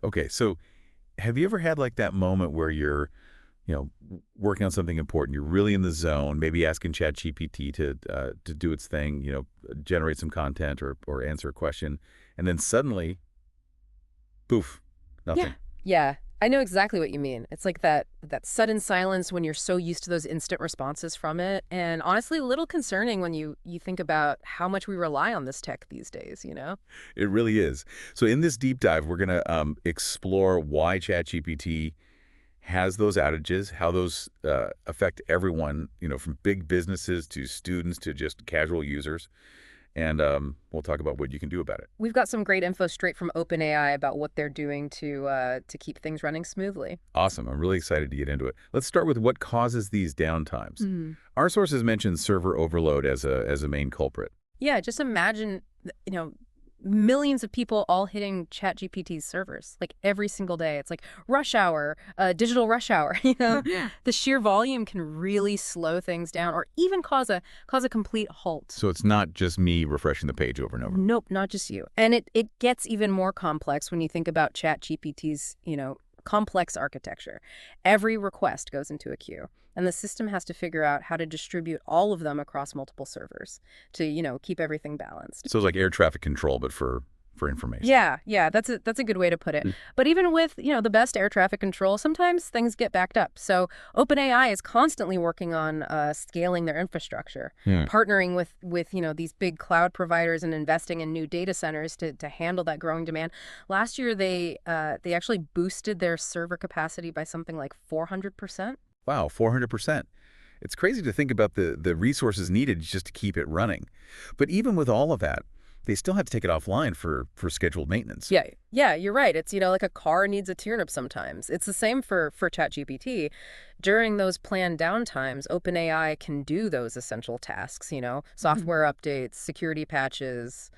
Okay, so have you ever had like that moment where you're, working on something important, you're really in the zone, maybe asking ChatGPT to do its thing, generate some content or answer a question, and then suddenly, poof, Yeah. nothing. Yeah. I know exactly what you mean. It's like that sudden silence when you're so used to those instant responses from it. And honestly, a little concerning when you think about how much we rely on this tech these days, you know? It really is. So in this deep dive, we're going to explore why ChatGPT has those outages, how those affect everyone, from big businesses to students to just casual users. And we'll talk about what you can do about it. We've got some great info straight from OpenAI about what they're doing to keep things running smoothly. Awesome. I'm really excited to get into it. Let's start with what causes these downtimes. Mhm. Our sources mention server overload as a main culprit. Yeah, just imagine, millions of people all hitting ChatGPT's servers like every single day. It's like rush hour, digital rush hour. Yeah. The sheer volume can really slow things down, or even cause a complete halt. So it's not just me refreshing the page over and over. Nope, not just you. And it gets even more complex when you think about ChatGPT's, complex architecture. Every request goes into a queue, and the system has to figure out how to distribute all of them across multiple servers to, keep everything balanced. So it's like air traffic control, but for information. Yeah, that's a good way to put it. But even with, the best air traffic control, sometimes things get backed up. So OpenAI is constantly working on scaling their infrastructure, Yeah. partnering with these big cloud providers and investing in new data centers to handle that growing demand. Last year, they actually boosted their server capacity by something like 400%. Wow, 400%. It's crazy to think about the resources needed just to keep it running. But even with all of that, they still have to take it offline for scheduled maintenance. Yeah, you're right. It's, like a car needs a tune-up sometimes. It's the same for ChatGPT. During those planned downtimes, OpenAI can do those essential tasks, software updates, security patches,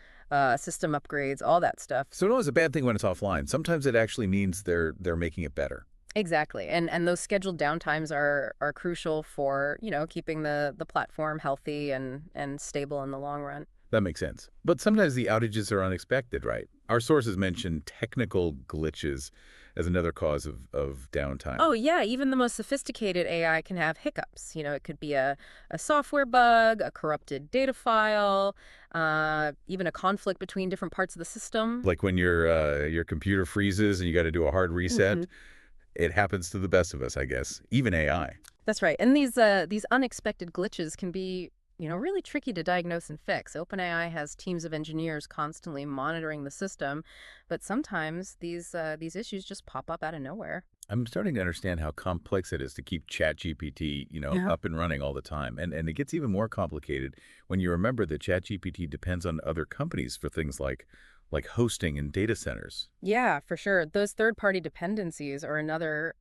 system upgrades, all that stuff. So it's always a bad thing when it's offline. Sometimes it actually means they're making it better. Exactly. And those scheduled downtimes are crucial for, keeping the platform healthy and stable in the long run. That makes sense. But sometimes the outages are unexpected, right? Our sources mention technical glitches as another cause of downtime. Oh, yeah, even the most sophisticated AI can have hiccups. It could be a software bug, a corrupted data file, even a conflict between different parts of the system. Like when your computer freezes and you got to do a hard reset. Mhm. It happens to the best of us, I guess, even AI. That's right. And these unexpected glitches can be, really tricky to diagnose and fix. OpenAI has teams of engineers constantly monitoring the system, but sometimes these issues just pop up out of nowhere. I'm starting to understand how complex it is to keep ChatGPT, Yeah. up and running all the time. And it gets even more complicated when you remember that ChatGPT depends on other companies for things like hosting and data centers. Yeah, for sure. Those third-party dependencies are another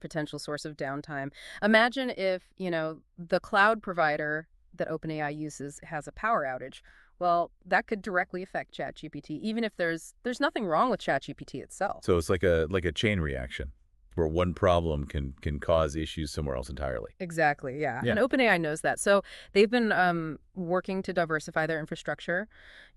potential source of downtime. Imagine if, the cloud provider that OpenAI uses has a power outage. Well, that could directly affect ChatGPT, even if there's nothing wrong with ChatGPT itself. So it's like a chain reaction where one problem can cause issues somewhere else entirely. Exactly, yeah. Yeah. And OpenAI knows that. So they've been working to diversify their infrastructure,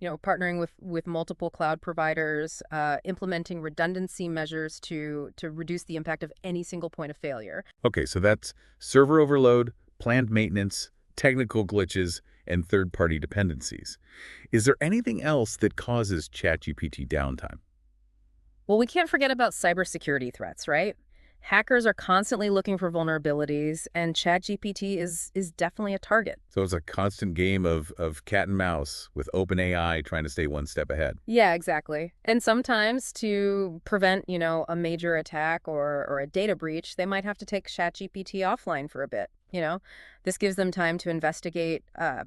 partnering with multiple cloud providers, implementing redundancy measures to reduce the impact of any single point of failure. Okay, so that's server overload, planned maintenance, technical glitches, and third-party dependencies. Is there anything else that causes ChatGPT downtime? Well, we can't forget about cybersecurity threats, right? Hackers are constantly looking for vulnerabilities, and ChatGPT is definitely a target. So it's a constant game of cat and mouse with OpenAI trying to stay one step ahead. Yeah, exactly. And sometimes to prevent, a major attack or a data breach, they might have to take ChatGPT offline for a bit. This gives them time to investigate,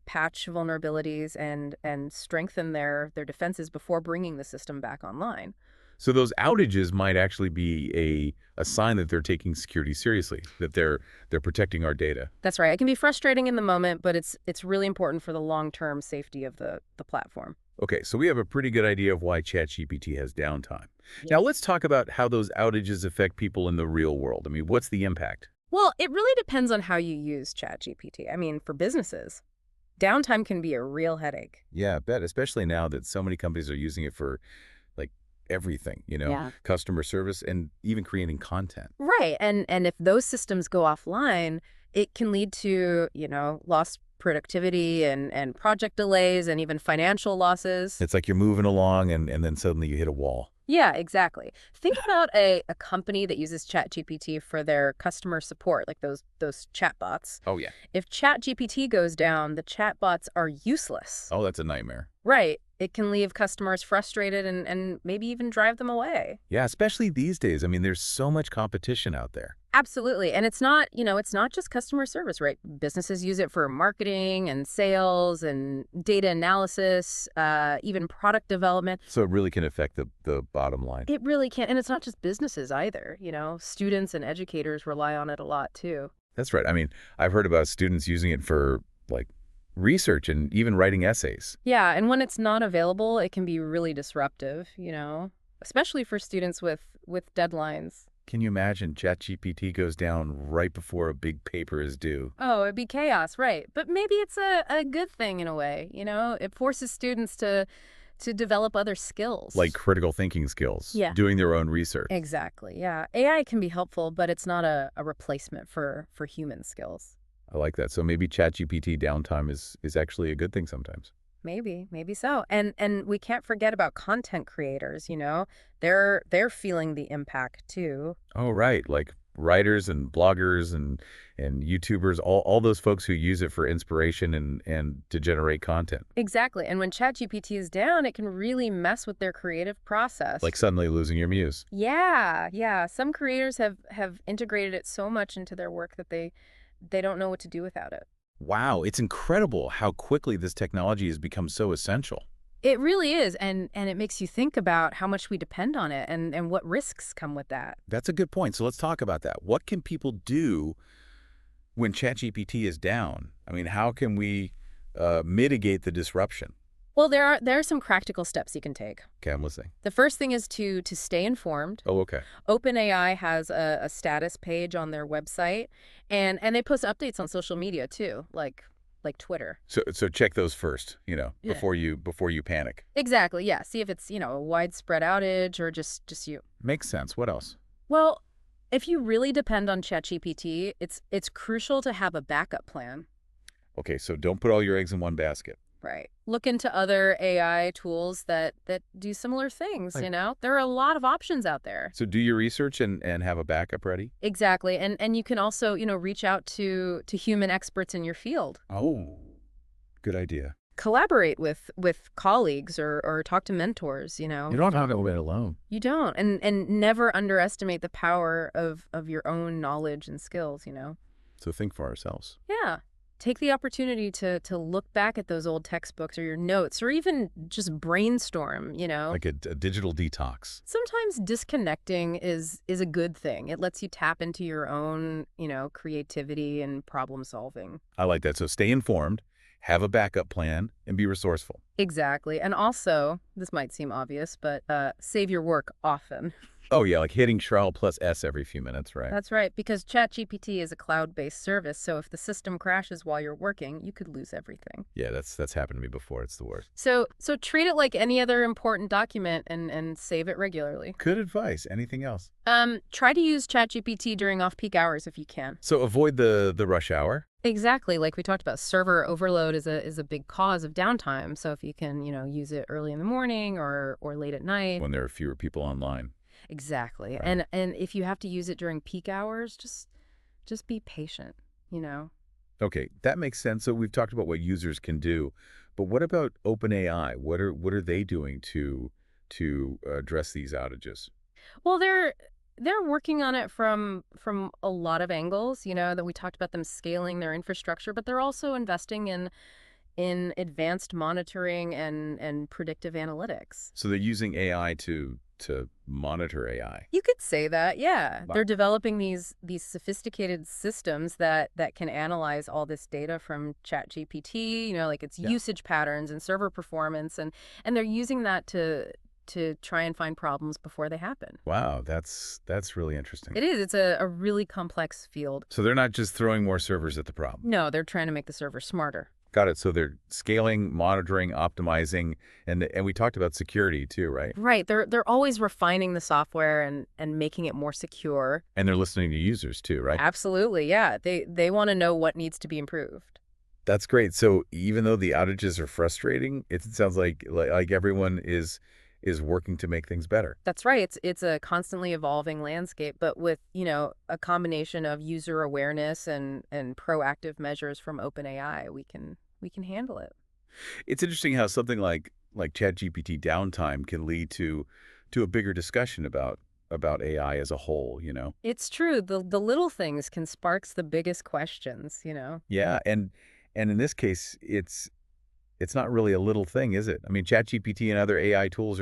patch vulnerabilities, and strengthen their defenses before bringing the system back online. So those outages might actually be a sign that they're taking security seriously, that they're protecting our data. That's right. It can be frustrating in the moment, but it's really important for the long-term safety of the platform. Okay, so we have a pretty good idea of why ChatGPT has downtime. Yeah. Now let's talk about how those outages affect people in the real world. I mean, what's the impact? Well, it really depends on how you use ChatGPT. I mean, for businesses, downtime can be a real headache. Yeah, I bet, especially now that so many companies are using it for like everything, Yeah. customer service and even creating content. Right. And if those systems go offline, it can lead to, lost productivity and project delays and even financial losses. It's like you're moving along and then suddenly you hit a wall. Yeah, exactly. Think about a company that uses ChatGPT for their customer support, like those chatbots. Oh, yeah. If ChatGPT goes down, the chatbots are useless. Oh, that's a nightmare. Right. It can leave customers frustrated and maybe even drive them away. Yeah, especially these days. I mean, there's so much competition out there. Absolutely. And it's not just customer service, right? Businesses use it for marketing and sales and data analysis, even product development. So it really can affect the bottom line. It really can. And it's not just businesses either. Students and educators rely on it a lot too. That's right. I mean, I've heard about students using it for like research and even writing essays. Yeah. And when it's not available, it can be really disruptive, especially for students with deadlines. Can you imagine ChatGPT goes down right before a big paper is due? Oh, it'd be chaos, right. But maybe it's a good thing in a way, It forces students to develop other skills. Like critical thinking skills, Yeah. doing their own research. Exactly, yeah. AI can be helpful, but it's not a replacement for human skills. I like that. So maybe ChatGPT downtime is actually a good thing sometimes. Maybe so. And we can't forget about content creators, They're feeling the impact too. Oh, right. Like writers and bloggers and YouTubers, all those folks who use it for inspiration and to generate content. Exactly. And when ChatGPT is down, it can really mess with their creative process. Like suddenly losing your muse. Yeah. Some creators have integrated it so much into their work that they don't know what to do without it. Wow, it's incredible how quickly this technology has become so essential. It really is, and it makes you think about how much we depend on it and what risks come with that. That's a good point. So let's talk about that. What can people do when ChatGPT is down? I mean, how can we mitigate the disruption? Well, there are some practical steps you can take. Okay, I'm listening. The first thing is to stay informed. Oh, okay. OpenAI has a status page on their website, and they post updates on social media too, like Twitter. So check those first, Yeah. before you panic. Exactly, yeah. See if it's, a widespread outage or just you. Makes sense. What else? Well, if you really depend on ChatGPT, it's crucial to have a backup plan. Okay, so don't put all your eggs in one basket. Right. Look into other AI tools that do similar things, Like- There are a lot of options out there. So do your research and have a backup ready. Exactly. And you can also, reach out to human experts in your field. Oh, good idea. Collaborate with colleagues or talk to mentors, You don't have to do it alone. You don't. And never underestimate the power of your own knowledge and skills, So think for ourselves. Yeah. Take the opportunity to look back at those old textbooks or your notes or even just brainstorm, Like a digital detox. Sometimes disconnecting is a good thing. It lets you tap into your own, creativity and problem solving. I like that. So stay informed, have a backup plan, and be resourceful. Exactly. And also, this might seem obvious, but save your work often. Oh, yeah, like hitting Control plus S every few minutes, right? That's right, because ChatGPT is a cloud-based service, so if the system crashes while you're working, you could lose everything. Yeah, that's happened to me before. It's the worst. So treat it like any other important document and save it regularly. Good advice. Anything else? Try to use ChatGPT during off-peak hours if you can. So avoid the rush hour. Exactly, like we talked about, server overload is a big cause of downtime. So if you can, use it early in the morning or late at night. When there are fewer people online. Exactly. Right. And if you have to use it during peak hours, just be patient, Okay, that makes sense. So we've talked about what users can do, but what about OpenAI? What are they doing to address these outages? Well, they're working on it from a lot of angles, that we talked about them scaling their infrastructure, but they're also investing in advanced monitoring and predictive analytics. So they're using AI to monitor AI. You could say that, yeah. Wow. They're developing these sophisticated systems that can analyze all this data from ChatGPT, like its Yeah. usage patterns and server performance, and they're using that to try and find problems before they happen. Wow, that's really interesting. It is. It's a really complex field. So they're not just throwing more servers at the problem. No, they're trying to make the server smarter. Got it. So they're scaling, monitoring, optimizing, and we talked about security too, right? Right. They're always refining the software and making it more secure. And they're listening to users too, right? Absolutely. Yeah. They want to know what needs to be improved. That's great. So even though the outages are frustrating, it sounds like everyone is working to make things better. That's right. It's a constantly evolving landscape, but with, a combination of user awareness and proactive measures from OpenAI, we can handle it. It's interesting how something like ChatGPT downtime can lead to a bigger discussion about AI as a whole. It's true. The little things can spark the biggest questions. Yeah, and in this case, it's not really a little thing, is it? I mean, ChatGPT and other AI tools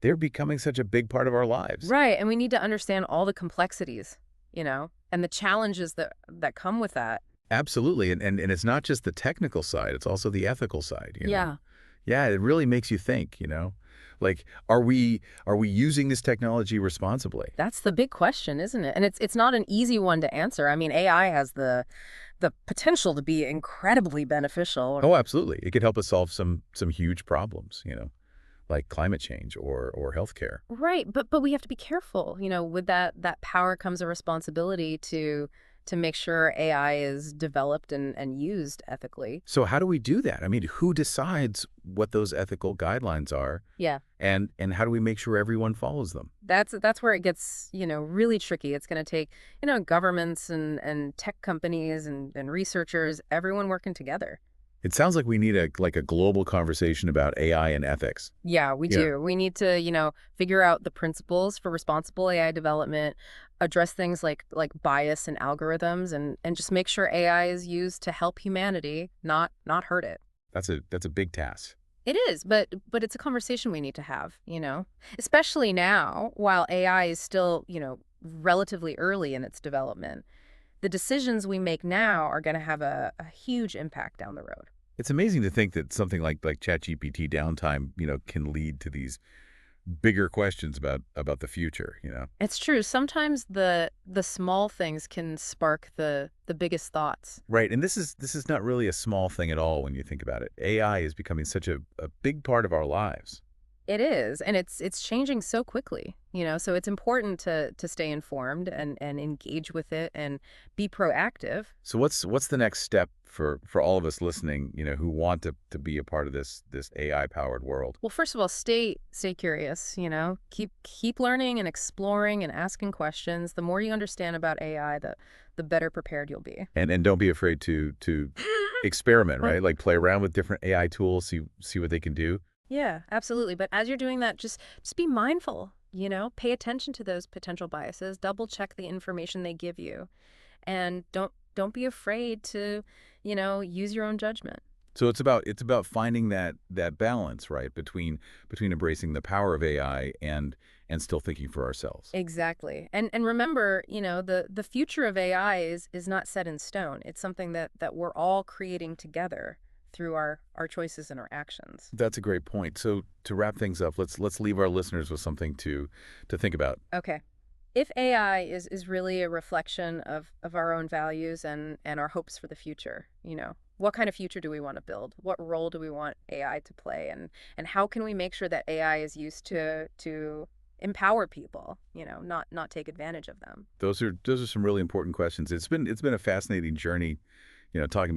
they're becoming such a big part of our lives. Right, and we need to understand all the complexities, and the challenges that come with that. Absolutely, and it's not just the technical side, it's also the ethical side. Yeah. Yeah, it really makes you think. Like, are we using this technology responsibly? That's the big question, isn't it? And it's not an easy one to answer. I mean, AI has the potential to be incredibly beneficial. Oh, absolutely. It could help us solve some huge problems, like climate change or healthcare. Right, but we have to be careful. With that power comes a responsibility to make sure AI is developed and used ethically. So how do we do that? I mean, who decides what those ethical guidelines are, Yeah. and how do we make sure everyone follows them? That's where it gets, really tricky. It's going to take, governments and tech companies and researchers, everyone working together. It sounds like we need a global conversation about AI and ethics. Yeah, we Yeah. do. We need to, figure out the principles for responsible AI development, address things like bias in algorithms, and just make sure AI is used to help humanity, not hurt it. That's a big task. It is, but it's a conversation we need to have, especially now while AI is still, relatively early in its development. The decisions we make now are going to have a huge impact down the road. It's amazing to think that something like ChatGPT downtime, can lead to these bigger questions about the future. It's true. Sometimes the small things can spark the biggest thoughts. Right, and this is not really a small thing at all when you think about it. AI is becoming such a big part of our lives. It is, and it's changing so quickly, so it's important to stay informed and engage with it and be proactive. So what's the next step for all of us listening, who want to be a part of this AI powered world? Well, first of all, stay curious. Keep learning and exploring and asking questions. The more you understand about AI, the better prepared you'll be. And don't be afraid to experiment, right? Like play around with different AI tools, see what they can do. Yeah, absolutely. But as you're doing that, just be mindful. Pay attention to those potential biases, double check the information they give you, and don't be afraid to, use your own judgment. So it's about finding that balance, right, between embracing the power of AI and still thinking for ourselves. Exactly. And remember, the future of AI is not set in stone. It's something that we're all creating together through our choices and our actions. That's a great point. So to wrap things up, let's leave our listeners with something to think about. Okay. If AI is really a reflection of our own values and our hopes for the future, what kind of future do we want to build? What role do we want AI to play? And how can we make sure that AI is used to empower people, not take advantage of them? Those are some really important questions. It's been a fascinating journey, talking